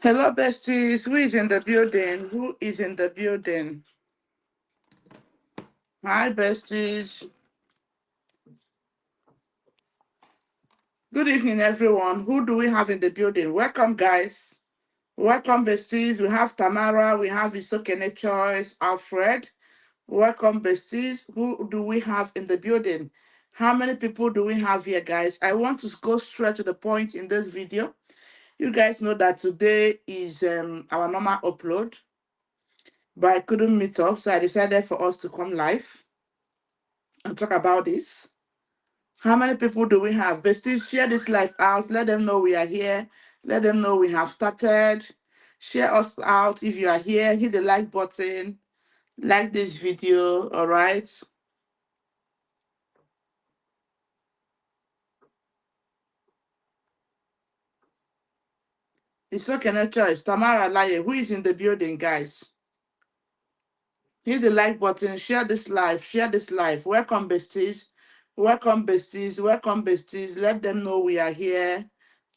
Hello, besties. Who is in the building? Who is in the building? Hi, besties. Good evening, everyone. Who do we have in the building? Welcome, guys. Welcome, besties. We have Tamara. We have Isokene Choice. Alfred. Welcome, besties. Who do we have in the building? How many people do we have here, guys? I want to go straight to the point in this video. You guys know that today is our normal upload, but I couldn't meet up, so I decided for us to come live and talk about this. How many people do we have? Besties, share this live out. Let them know we are here. Let them know we have started. Share us out if you are here. Hit the like button. Like this video. All right. It's okay, no choice. Tamara Laye, who is in the building, guys? Hit the like button, share this live, share this live. Welcome, besties. Welcome, besties. Welcome, besties. Let them know we are here.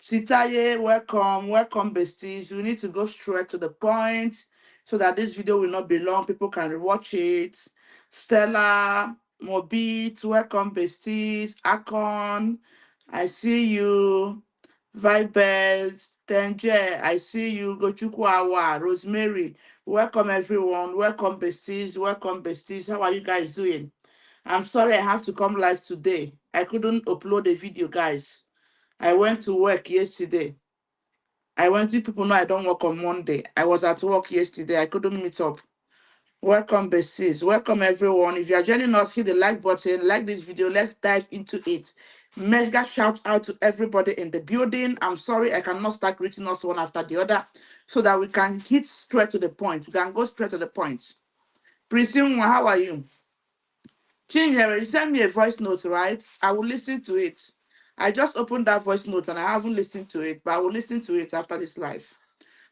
Sitaye, welcome. Welcome, besties. We need to go straight to the point so that this video will not be long. People can watch it. Stella, Mobit, welcome, besties. Akon, I see you. Vibes, Tenje, I see you. Gochukwawa, Rosemary, welcome everyone. Welcome, besties. Welcome, besties. How are you guys doing? I'm sorry I have to come live today. I couldn't upload a video, guys. I went to work yesterday. I went to people know I don't work on Monday. I was at work yesterday. I couldn't meet up. Welcome, besties. Welcome, everyone. If you are joining us, hit the like button, like this video. Let's dive into it. Mega shout out to everybody in the building. I'm sorry I cannot start greeting us one after the other so that we can hit straight to the point. We can go straight to the point. Priscilla, how are you? Chinyere, you sent me a voice note, right? I will listen to it. I just opened that voice note and I haven't listened to it, but I will listen to it after this live.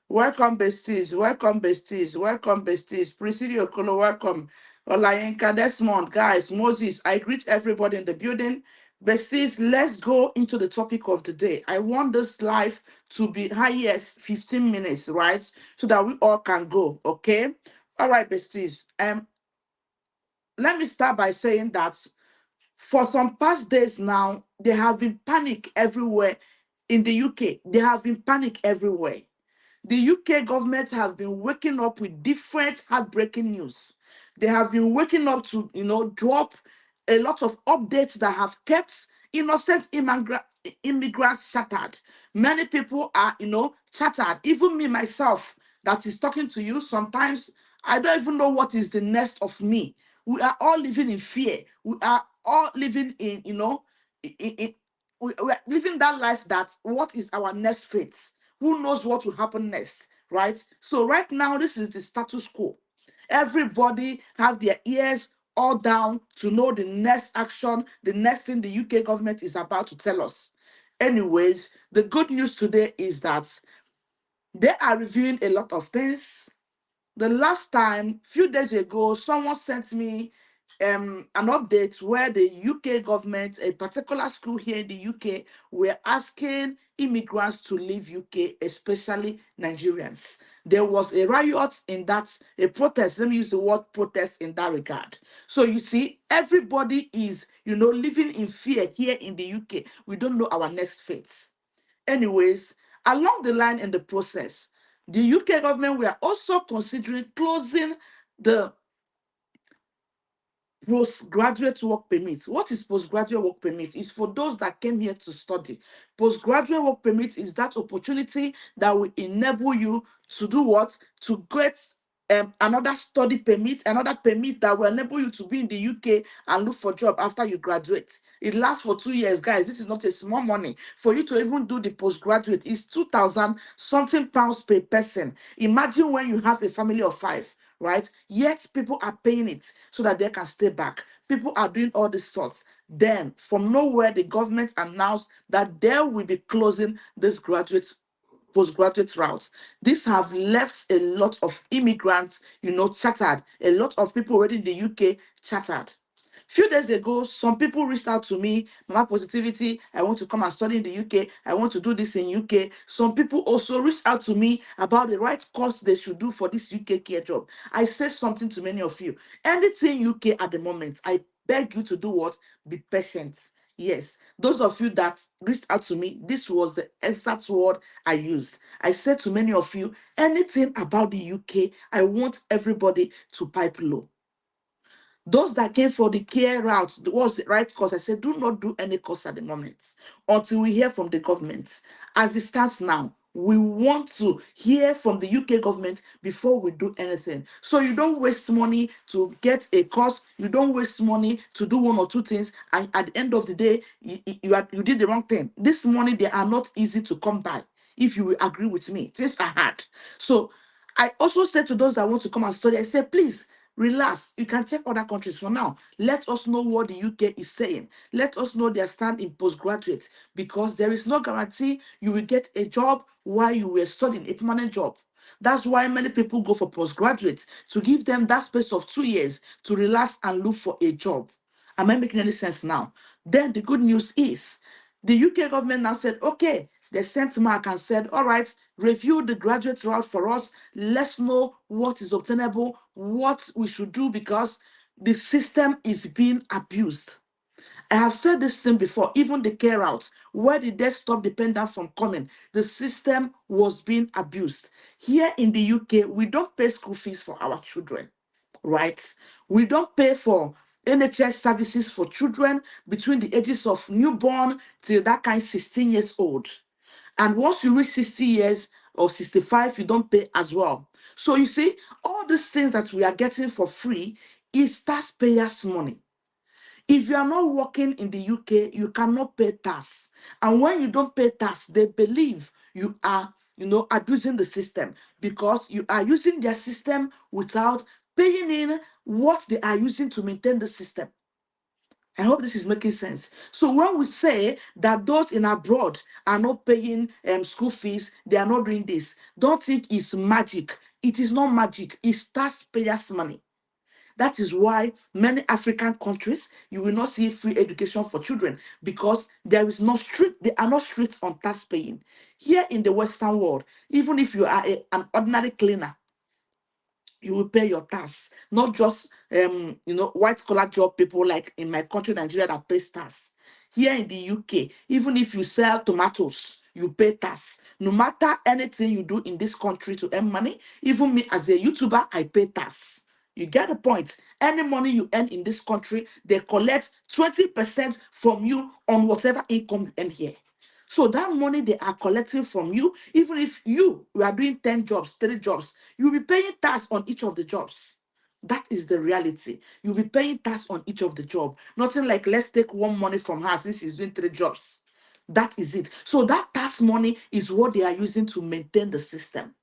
Welcome, besties. Welcome, besties. Welcome, besties. Presidio Okolo, welcome. Olayenka Desmond, guys, Moses, I greet everybody in the building. Besties, let's go into the topic of the day. I want this live to be highest 15 minutes, right? So that we all can go, okay? All right, besties. Let me start by saying that for some past days now, there have been panic everywhere in the UK. There have been panic everywhere. The UK government has been waking up with different heartbreaking news. They have been waking up to, drop a lot of updates that have kept innocent immigrants shattered. Many people are, shattered. Even me, myself, that is talking to you, sometimes I don't even know what is the next of me. We are all living in fear. We are all living in, we are living that life that what is our next fate? Who knows what will happen next, right? So right now, this is the status quo. Everybody have their ears all down to know the next action, the next thing the UK government is about to tell us. Anyways, the good news today is that they are reviewing a lot of things. The last time, few days ago, someone sent me an update where the UK government, a particular school here in the UK, were asking immigrants to leave UK, especially Nigerians. There was a riot in that, a protest. Let me use the word protest in that regard. So you see, everybody is, living in fear here in the UK. We don't know our next fate. Anyways, along the line in the process, the UK government were also considering closing the postgraduate work permit. What is postgraduate work permit? It's for those that came here to study. Postgraduate work permit is that opportunity that will enable you to do what? To get another study permit, another permit that will enable you to be in the UK and look for job after you graduate. It lasts for 2 years, guys. This is not a small money. For you to even do the postgraduate, it's 2,000 something pounds per person. Imagine when you have a family of 5, right? Yet people are paying it so that they can stay back. People are doing all these sorts. Then, from nowhere, the government announced that they will be closing this postgraduate routes. These have left a lot of immigrants, chattered. A lot of people already in the UK chattered. Few days ago, some people reached out to me, Mama Positivity, I want to come and study in the UK. I want to do this in UK. Some people also reached out to me about the right course they should do for this UK care job. I said something to many of you. Anything UK at the moment, I beg you to do what? Be patient. Yes, those of you that reached out to me, this was the exact word I used. I said to many of you, anything about the UK, I want everybody to pipe low. Those that came for the care route was the right course. I said, do not do any course at the moment until we hear from the government. As it stands now, we want to hear from the UK government before we do anything. So you don't waste money to get a course. You don't waste money to do one or two things. And at the end of the day, you did the wrong thing. This money, they are not easy to come by. If you will agree with me, things are hard. So I also said to those that want to come and study, I said, please relax. You can check other countries for now. Let us know what the UK is saying. Let us know their stand in postgraduate, because there is no guarantee you will get a job while you were studying, a permanent job. That's why many people go for postgraduate, to give them that space of 2 years to relax and look for a job. Am I making any sense now? Then the good news is the UK government now said, okay, they sent Mark and said, all right, review the graduate route for us. Let's know what is obtainable, what we should do, because the system is being abused. I have said this thing before, even the care route. Where did they stop dependent from coming? The system was being abused. Here in the UK, we don't pay school fees for our children, right? We don't pay for NHS services for children between the ages of newborn till that kind 16 years old. And once you reach 60 years or 65, you don't pay as well. So you see, all these things that we are getting for free is taxpayers' money. If you are not working in the UK, you cannot pay tax. And when you don't pay tax, they believe you are, abusing the system, because you are using their system without paying in what they are using to maintain the system. I hope this is making sense. So when we say that those in abroad are not paying school fees, they are not doing this, don't think it's magic. It is not magic. It's taxpayers' money. That is why many African countries, you will not see free education for children, because there is no strict, they are not strict on tax paying. Here in the Western world, even if you are an ordinary cleaner, you will pay your tax, not just white collar job people like in my country, Nigeria, that pays tax. Here in the UK, even if you sell tomatoes, you pay tax. No matter anything you do in this country to earn money, even me as a YouTuber, I pay tax. You get the point. Any money you earn in this country, they collect 20% from you on whatever income you earn here. So that money they are collecting from you, even if you are doing 10 jobs, 30 jobs, you'll be paying tax on each of the jobs. That is the reality. You'll be paying tax on each of the job. Nothing like, let's take one money from her since she's doing 3 jobs. That is it. So that tax money is what they are using to maintain the system.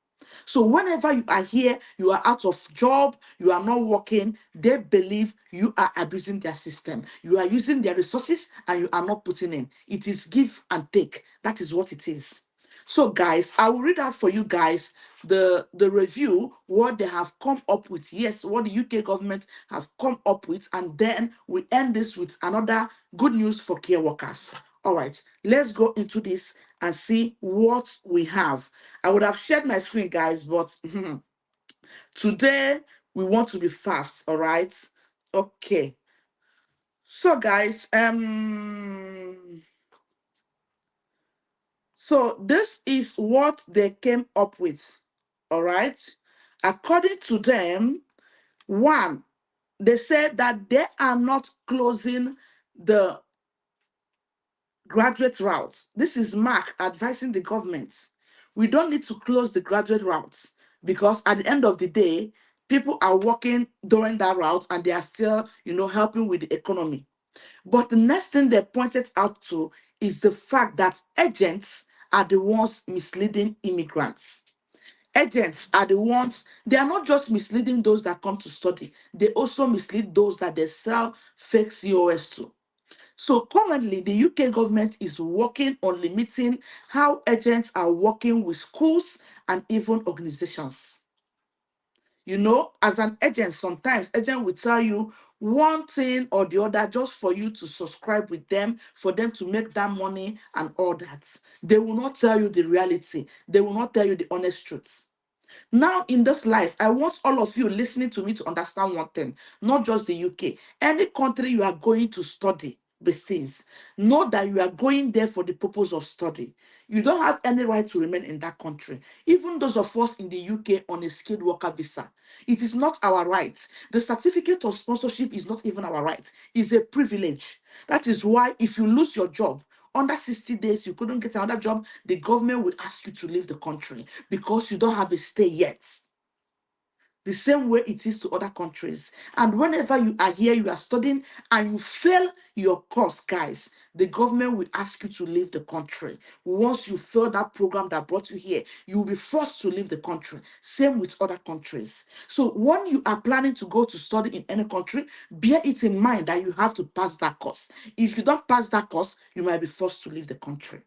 So whenever you are here, you are out of job, you are not working, they believe you are abusing their system. You are using their resources and you are not putting in. It is give and take. That is what it is. So guys, I will read out for you guys the review, what they have come up with. Yes, what the UK government have come up with, and then we end this with another good news for care workers. All right, let's go into this and see what we have. I would have shared my screen, guys, but today we want to be fast. All right. Okay. So, guys, so this is what they came up with. All right. According to them, one, they said that they are not closing the graduate routes. This is Mark advising the government. We don't need to close the graduate routes, because at the end of the day, people are working during that route and they are still, helping with the economy. But the next thing they pointed out to is the fact that agents are the ones misleading immigrants. Agents are the ones, they are not just misleading those that come to study, they also mislead those that they sell fake COS to. So currently, the UK government is working on limiting how agents are working with schools and even organizations. You know, as an agent, sometimes agent will tell you one thing or the other just for you to subscribe with them, for them to make that money and all that. They will not tell you the reality. They will not tell you the honest truth. Now, in this life, I want all of you listening to me to understand one thing, not just the UK. Any country you are going to study, besides, know that you are going there for the purpose of study. You don't have any right to remain in that country. Even those of us in the UK on a skilled worker visa, it is not our right. The certificate of sponsorship is not even our right. It's a privilege. That is why if you lose your job, under 60 days, you couldn't get another job, the government will ask you to leave the country because you don't have a stay yet. The same way it is to other countries. And whenever you are here, you are studying, and you fail your course, guys, the government will ask you to leave the country. Once you fail that program that brought you here, you will be forced to leave the country. Same with other countries. So when you are planning to go to study in any country, bear it in mind that you have to pass that course. If you don't pass that course, you might be forced to leave the country.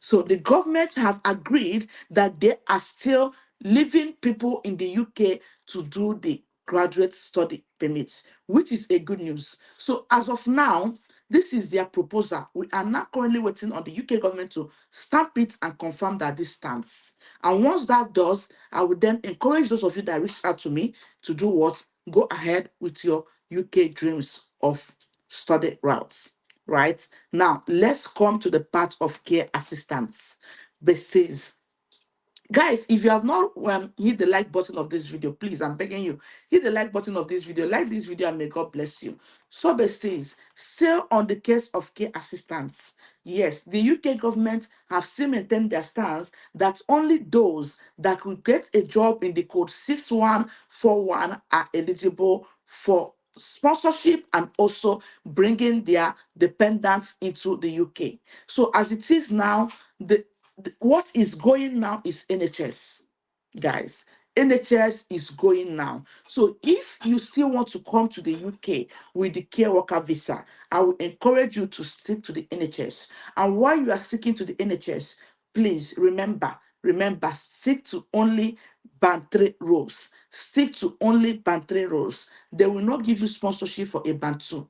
So the government have agreed that they are still leaving people in the UK to do the graduate study permits, which is a good news. So as of now, this is their proposal. We are now currently waiting on the UK government to stamp it and confirm that this stands. And once that does, I would then encourage those of you that reached out to me to do what? Go ahead with your UK dreams of study routes. Right now, let's come to the part of care assistance. Basis. Guys, if you have not hit the like button of this video, please, I'm begging you, hit the like button of this video, like this video, and may God bless you. So says, still on the case of care assistance. Yes, the UK government have still maintained their stance that only those that could get a job in the code 6141 are eligible for sponsorship and also bringing their dependents into the UK. So as it is now, what is going now is NHS, guys. NHS is going now. So if you still want to come to the UK with the care worker visa, I will encourage you to stick to the NHS. And while you are sticking to the NHS, please remember, stick to only band 3 roles. Stick to only band 3 roles. They will not give you sponsorship for a band 2.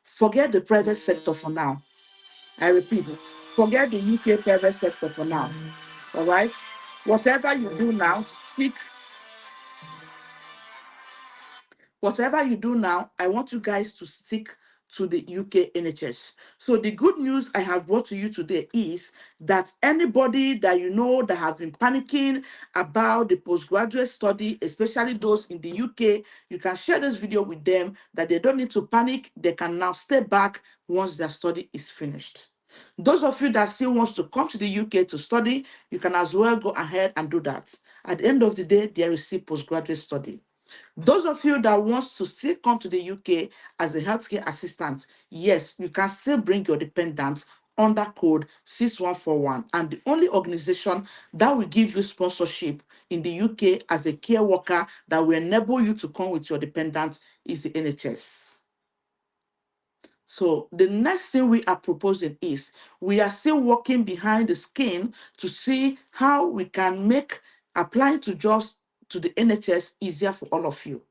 Forget the private sector for now. I repeat, forget the UK private sector for now. All right? Whatever you do now, whatever you do now, I want you guys to stick to the UK NHS. So the good news I have brought to you today is that anybody that you know that have been panicking about the postgraduate study, especially those in the UK, you can share this video with them that they don't need to panic. They can now stay back once their study is finished. Those of you that still wants to come to the UK to study, you can as well go ahead and do that. At the end of the day, there is still postgraduate study. Those of you that wants to still come to the UK as a healthcare assistant, yes, you can still bring your dependents under code 6141. And the only organization that will give you sponsorship in the UK as a care worker that will enable you to come with your dependents is the NHS. So the next thing we are proposing is we are still working behind the skin to see how we can make applying to jobs to the NHS easier for all of you.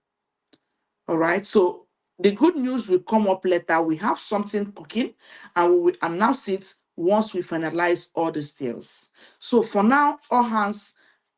All right. So the good news will come up later. We have something cooking and we will announce it once we finalize all the deals. So for now, all hands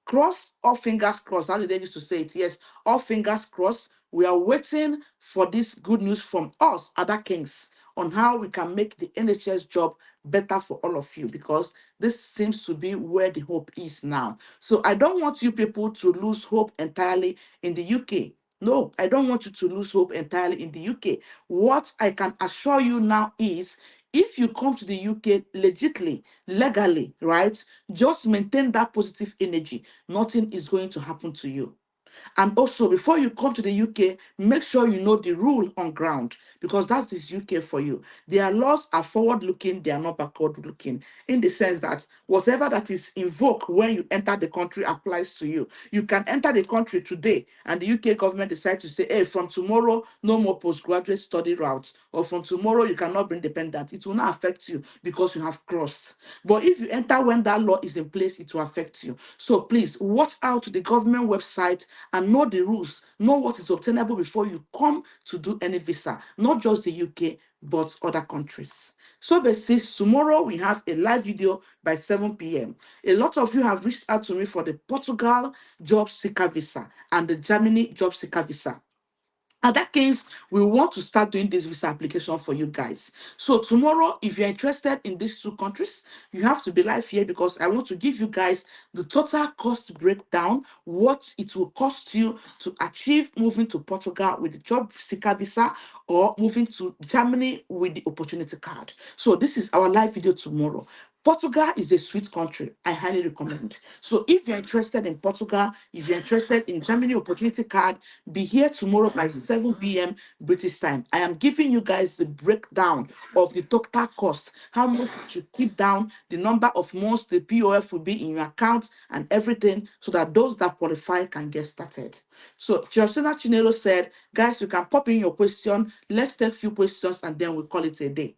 crossed, all fingers crossed. How did they used to say it? Yes, all fingers crossed. We are waiting for this good news from us, other kings, on how we can make the NHS job better for all of you, because this seems to be where the hope is now. So I don't want you people to lose hope entirely in the UK. No, I don't want you to lose hope entirely in the UK. What I can assure you now is if you come to the UK legally, right, just maintain that positive energy. Nothing is going to happen to you. And also, before you come to the UK, make sure you know the rule on ground, because that's this UK for you. Their laws are forward looking, they are not backward looking, in the sense that whatever that is invoked when you enter the country applies to you. You can enter the country today, and the UK government decides to say, hey, from tomorrow, no more postgraduate study routes. or from tomorrow you cannot bring dependents. It will not affect you because you have crossed. But if you enter when that law is in place, it will affect you. So please watch out the government website and know the rules, know what is obtainable before you come to do any visa, not just the UK, but other countries. So basis, tomorrow we have a live video by 7 p.m. A lot of you have reached out to me for the Portugal job seeker visa and the Germany job seeker visa. In that case, we want to start doing this visa application for you guys. So tomorrow, if you're interested in these two countries, you have to be live here because I want to give you guys the total cost breakdown, what it will cost you to achieve moving to Portugal with the job seeker visa or moving to Germany with the opportunity card. So this is our live video tomorrow. Portugal is a sweet country. I highly recommend. So if you're interested in Portugal, if you're interested in Germany opportunity card, be here tomorrow by 7 p.m. British time. I am giving you guys the breakdown of the total cost, how much you should keep down, the number of months the POF will be in your account and everything so that those that qualify can get started. So Justina Chinelo said, guys, you can pop in your question. Let's take a few questions and then we call it a day.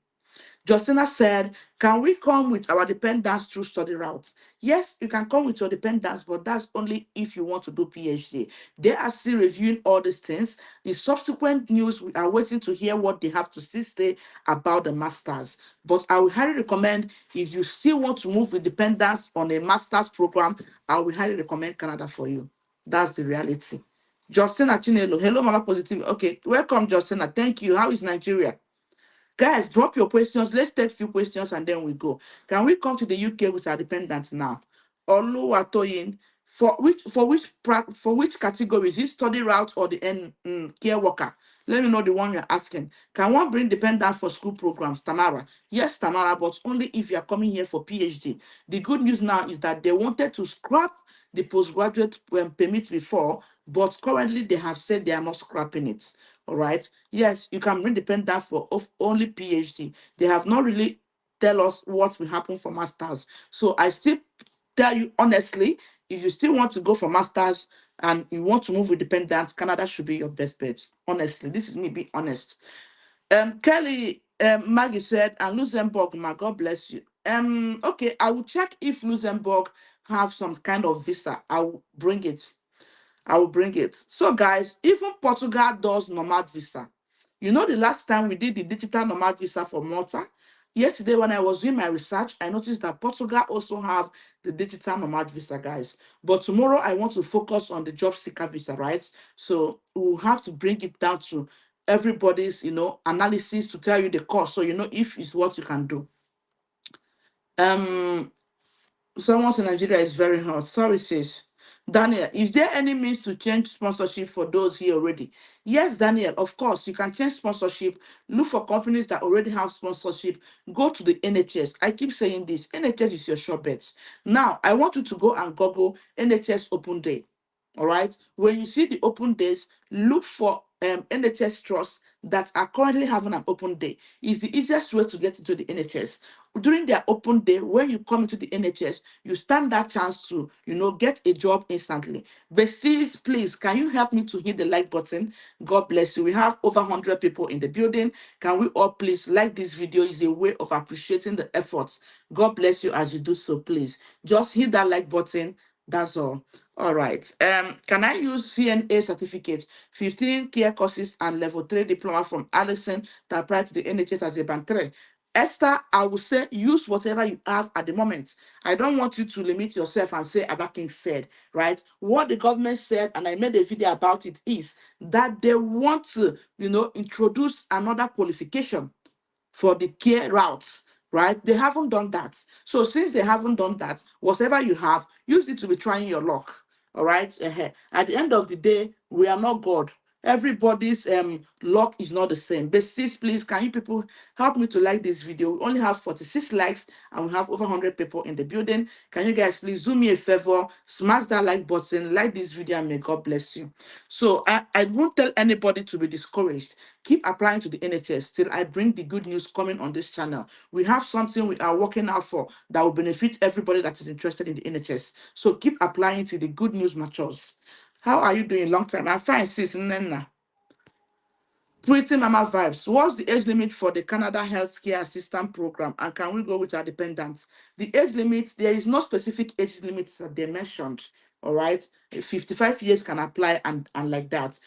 Justina said, can we come with our dependents through study routes? Yes, you can come with your dependents, but that's only if you want to do PhD. They are still reviewing all these things. The subsequent news, we are waiting to hear what they have to still say about the masters. But I would highly recommend, if you still want to move with dependents on a master's program, I would highly recommend Canada for you. That's the reality. Justina Chinelo, hello, Mama Positive. Okay, welcome, Justina. Thank you. How is Nigeria? Guys, drop your questions. Let's take a few questions and then we go. Can we come to the UK with our dependents now? Oluwatoyin, for which categories? Is study route or the care worker? Let me know the one you're asking. Can one bring dependents for school programs? Tamara. Yes, Tamara, but only if you are coming here for PhD. The good news now is that they wanted to scrap the postgraduate permit before, but currently they have said they are not scrapping it. All right. Yes, you can bring dependent for only PhD. They have not really tell us what will happen for masters. So I still tell you honestly, if you still want to go for masters and you want to move with dependents, Canada should be your best bet. Honestly, this is me being honest. Kelly, Maggie said, and Luxembourg, my God bless you. Okay, I will check if Luxembourg have some kind of visa. I will bring it. I will bring it. So, guys, even Portugal does nomad visa. You know, the last time we did the digital nomad visa for Malta, yesterday when I was doing my research, I noticed that Portugal also have the digital nomad visa, guys. But tomorrow I want to focus on the job seeker visa, right? So we'll have to bring it down to everybody's, analysis to tell you the cost, so you know if it's what you can do. Um, Someone in Nigeria is very hot. Sorry, sis. Daniel, is there any means to change sponsorship for those here already? Yes, Daniel, of course, you can change sponsorship. Look for companies that already have sponsorship. Go to the NHS. I keep saying this. NHS is your sure bet. Now, I want you to go and Google NHS Open Day. All right. When you see the open days, look for NHS trusts that are currently having an open day. It's the easiest way to get into the NHS. During their open day, when you come into the NHS, you stand that chance to, get a job instantly. But please, can you help me to hit the like button? God bless you. We have over 100 people in the building. Can we all please like this video? Is a way of appreciating the efforts. God bless you as you do so, please. Just hit that like button. That's all. All right. Can I use CNA certificate, 15 care courses and level 3 diploma from Allison to apply to the NHS as a band 3? Esther, I will say use whatever you have at the moment. I don't want you to limit yourself and say Ada King said, right? What the government said, and I made a video about it, is that they want to, introduce another qualification for the care routes, right? They haven't done that. So since they haven't done that, whatever you have, use it to be trying your luck. All right. At the end of the day, we are not God. Everybody's luck is not the same. But sis, please, can you people help me to like this video? We only have 46 likes and we have over 100 people in the building. Can you guys please do me a favor, smash that like button, like this video, and may God bless you. So I won't tell anybody to be discouraged. Keep applying to the NHS till I bring the good news coming on this channel. We have something we are working out for that will benefit everybody that is interested in the NHS. So keep applying till the good news matures. How are you doing? Long time. I'm fine, sis. Nena. Pretty mama vibes. What's the age limit for the Canada Healthcare Assistant Program? And can we go with our dependents? The age limit, there is no specific age limit that they mentioned. All right. 55 years can apply and like that.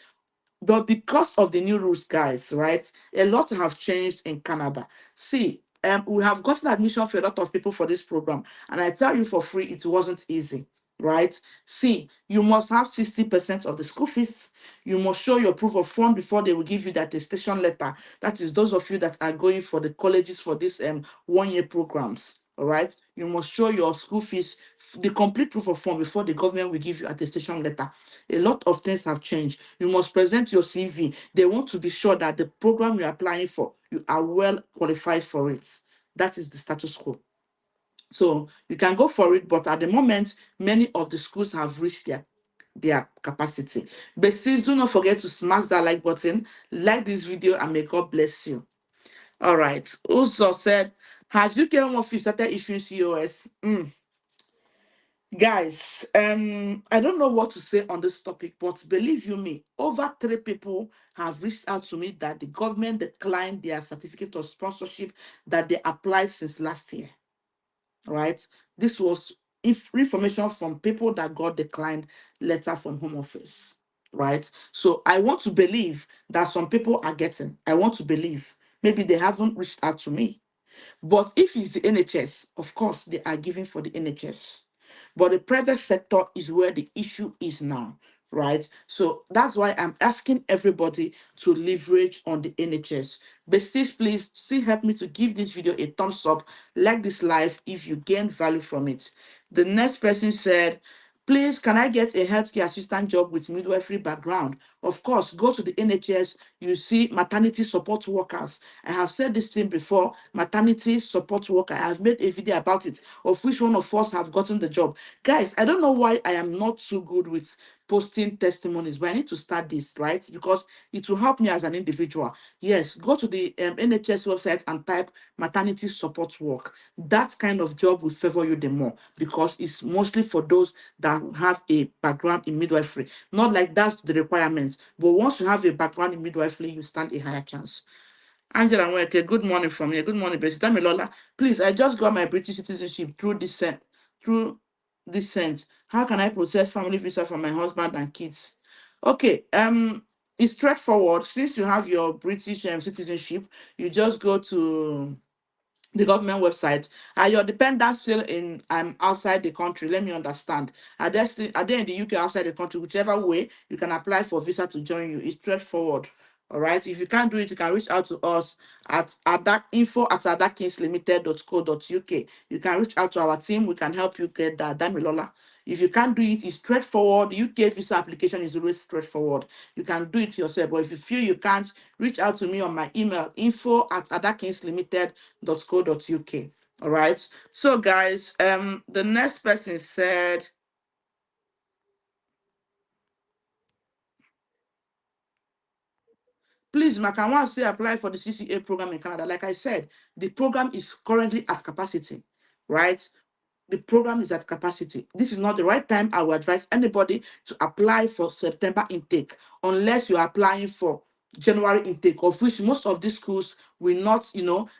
But because of the new rules, guys, right, a lot have changed in Canada. See, we have gotten admission for a lot of people for this program, and I tell you for free, it wasn't easy, right? See, you must have 60% of the school fees. You must show your proof of fund before they will give you the attestation letter. That is those of you that are going for the colleges for this 1 year programs. All right, you must show your school fees, the complete proof of fund before the government will give you attestation letter. A lot of things have changed. You must present your CV. They want to be sure that the program you're applying for, you are well qualified for it. That is the status quo. So you can go for it, but at the moment, many of the schools have reached their capacity. But please do not forget to smash that like button, like this video, and may God bless you. All right. Also said, has UK Home Office started issuing COS? Guys, I don't know what to say on this topic, but believe you me, over 3 people have reached out to me that the government declined their certificate of sponsorship that they applied since last year. Right? This was information from people that got declined letter from Home Office. Right? So I want to believe that some people are getting. I want to believe. Maybe they haven't reached out to me. But if it's the NHS, of course, they are giving for the NHS. But the private sector is where the issue is now, right? So that's why I'm asking everybody to leverage on the NHS. But please still help me to give this video a thumbs up, like this live if you gain value from it. The next person said, please, can I get a healthcare assistant job with midwifery background? Of course, go to the NHS, you see maternity support workers. I have said this thing before, maternity support worker. I have made a video about it, of which one of us have gotten the job. Guys, I don't know why I am not too good with posting testimonies, but I need to start this, right? Because it will help me as an individual. Yes, go to the NHS website and type maternity support work. That kind of job will favor you the more because it's mostly for those that have a background in midwifery. Not like that's the requirement, but once you have a background in midwifery, you stand a higher chance. Angela Nweke, good morning from here. Good morning, Bessie. Lola, please, I just got my British citizenship through this sense. How can I process family visa for my husband and kids? Okay, it's straightforward. Since you have your British citizenship, you just go to the government website. Are your dependents still in outside the country? Let me understand. Are they in the UK outside the country? Whichever way, you can apply for visa to join you. It's straightforward. All right. If you can't do it, you can reach out to us at that info at adakingsLimited.co.uk. You can reach out to our team. We can help you get that. Damilola. If you can't do it, it's straightforward. UK visa application is always straightforward. You can do it yourself. But if you feel you can't, reach out to me on my email, info at adakingsLimited.co.uk. All right. So, guys, the next person said, please, ma, can one say apply for the CCA program in Canada? Like I said, the program is currently at capacity, right? The program is at capacity. This is not the right time. I will advise anybody to apply for September intake unless you are applying for January intake, of which most of these schools will not,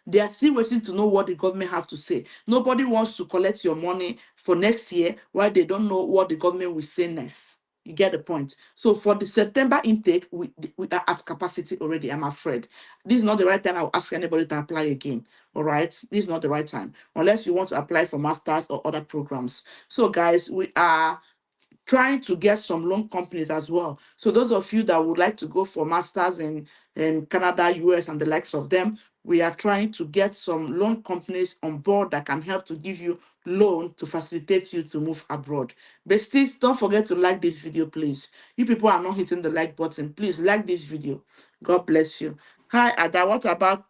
they are still waiting to know what the government have to say. Nobody wants to collect your money for next year while they don't know what the government will say next. You get the point. So for the September intake, we are at capacity already, I'm afraid. This is not the right time. I'll ask anybody to apply again. All right. This is not the right time, unless you want to apply for masters or other programs. So, guys, we are trying to get some loan companies as well. So those of you that would like to go for masters in Canada, US, and the likes of them, we are trying to get some loan companies on board that can help to give you loan to facilitate you to move abroad. But still, don't forget to like this video, please. You people are not hitting the like button. Please like this video. God bless you. Hi, Ada. What about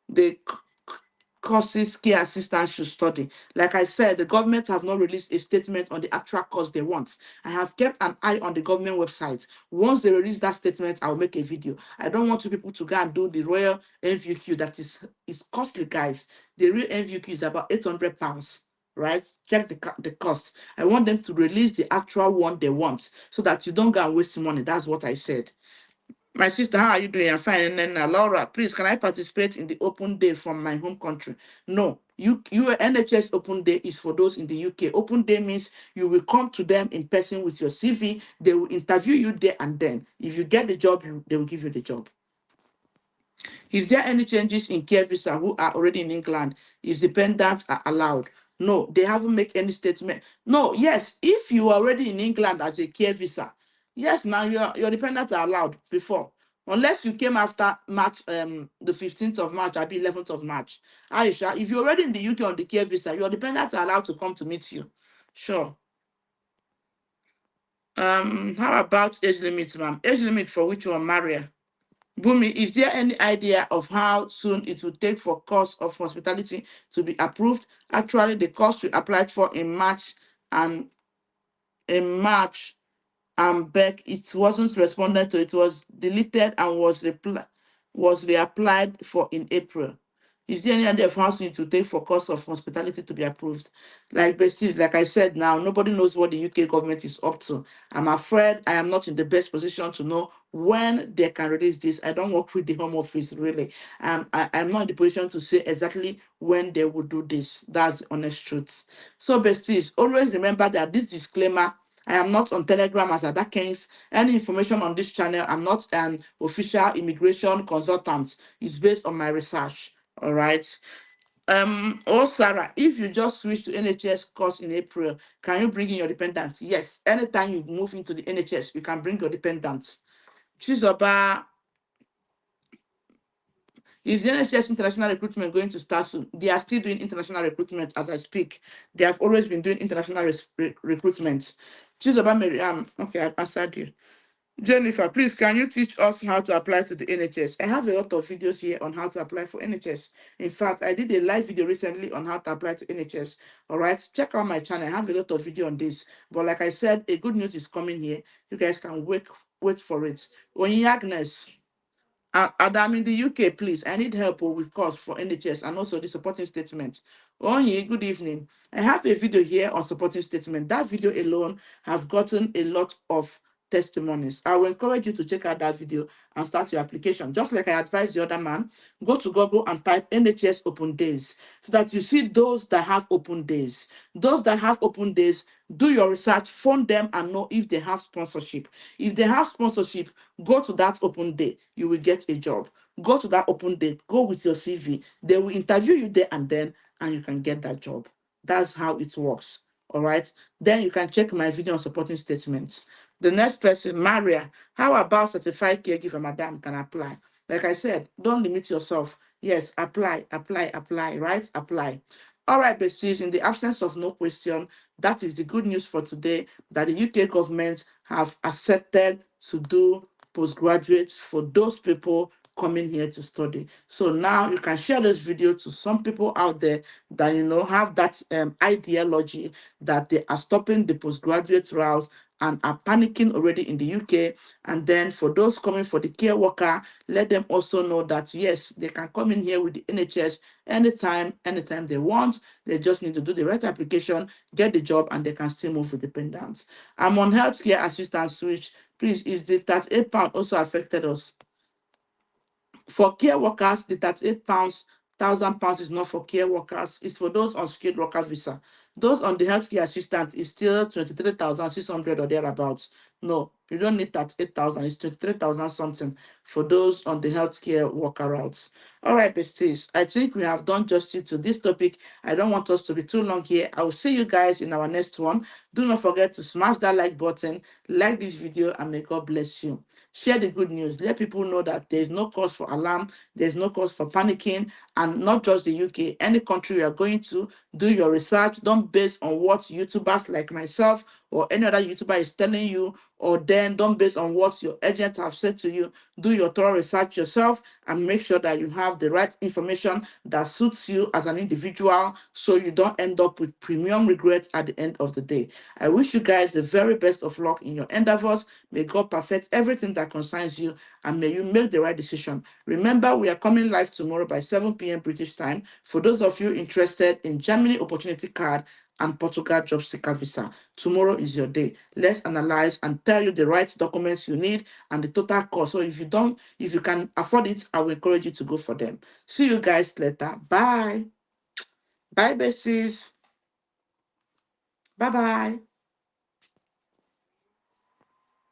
the courses care assistants should study? Like I said, the government have not released a statement on the actual course they want. I have kept an eye on the government website. Once they release that statement, I'll make a video. I don't want you people to go and do the royal NVQ. That is costly, guys. The real NVQ is about £800. Right? Check the cost. I want them to release the actual one they want so that you don't go and waste money. That's what I said. My sister, how are you doing? I'm fine. And then Laura, please, can I participate in the open day from my home country? No, you NHS open day is for those in the UK. Open day means you will come to them in person with your CV. They will interview you there and then. If you get the job, they will give you the job. Is there any changes in care visa who are already in England if dependents are allowed? No, they haven't made any statement. No, yes, if you are already in England as a care visa, yes, now your dependents are allowed before. Unless you came after March, the 15th of March, or the 11th of March. Aisha, if you're already in the UK on the care visa, your dependents are allowed to come to meet you. Sure. How about age limit, ma'am? Age limit for which one, Maria? Bumi, is there any idea of how soon it will take for course of hospitality to be approved? Actually, the course we applied for in March and in March Beck, it wasn't responded to. It was deleted and was reapplied for in April. Is there any idea of how soon it will take for course of hospitality to be approved? Like Besties, like I said now, nobody knows what the UK government is up to. I'm afraid I am not in the best position to know when they can release this. I don't work with the Home Office really. I'm not in the position to say exactly when they will do this. That's the honest truth. So Besties, always remember that this disclaimer, I am not on Telegram as Adakins. Any information on this channel, I'm not an official immigration consultant. It's based on my research. All right. Oh Sarah, if you just switch to NHS course in April, can you bring in your dependents? Yes. Anytime you move into the NHS, you can bring your dependents. Chizoba, is the NHS international recruitment going to start soon? They are still doing international recruitment as I speak. They have always been doing international recruitment. Chizoba Miriam, okay, I answered you. Jennifer, please, can you teach us how to apply to the NHS? I have a lot of videos here on how to apply for NHS. In fact, I did a live video recently on how to apply to NHS. All right, check out my channel. I have a lot of video on this. But like I said, a good news is coming here. You guys can wait for it. Onyi Agnes, and I'm in the UK, please. I need help with course for NHS and also the supporting statement. Onye, good evening. I have a video here on supporting statement. That video alone have gotten a lot of testimonies. I will encourage you to check out that video and start your application. Just like I advised the other man, go to Google and type NHS open days so that you see those that have open days. Those that have open days, do your research, phone them and know if they have sponsorship. If they have sponsorship, go to that open day, you will get a job. Go to that open day, go with your CV. They will interview you there and then, and you can get that job. That's how it works. All right. Then you can check my video on supporting statements. The next person, Maria, how about certified caregiver, madam, can apply? Like I said, don't limit yourself. Yes, apply, apply, apply, right? Apply. All right, besties, in the absence of no question, that is the good news for today that the UK government have accepted to do postgraduates for those people coming here to study. So now you can share this video to some people out there that have that ideology that they are stopping the postgraduate route and are panicking already in the UK. And then for those coming for the care worker, let them also know that yes, they can come in here with the NHS anytime they want. They just need to do the right application, get the job, and they can still move with dependents. I'm on healthcare assistance switch. Please, is the £38 also affected us? For care workers, the £38, £1,000 is not for care workers. It's for those on skilled worker visa. Those on the healthcare assistant is still 23,600 or thereabouts. No, you don't need 38,000. It's 23,000 something for those on the healthcare worker routes. All right, besties. I think we have done justice to this topic. I don't want us to be too long here. I will see you guys in our next one. Do not forget to smash that like button, like this video, and may God bless you. Share the good news. Let people know that there is no cause for alarm, there's no cause for panicking, and not just the UK. Any country you are going to, do your research. Don't base on what YouTubers like myself or any other YouTuber is telling you, or then don't base on what your agents have said to you. Do your thorough research yourself and make sure that you have the right information that suits you as an individual so you don't end up with premium regrets at the end of the day. I wish you guys the very best of luck in your endeavors. May God perfect everything that concerns you and may you make the right decision. Remember, we are coming live tomorrow by 7 p.m. British time. For those of you interested in Germany opportunity card and Portugal job seeker visa. Tomorrow is your day. Let's analyze and tell you the right documents you need and the total cost. So if you can afford it, I will encourage you to go for them. See you guys later. Bye. Bye, besties. Bye bye.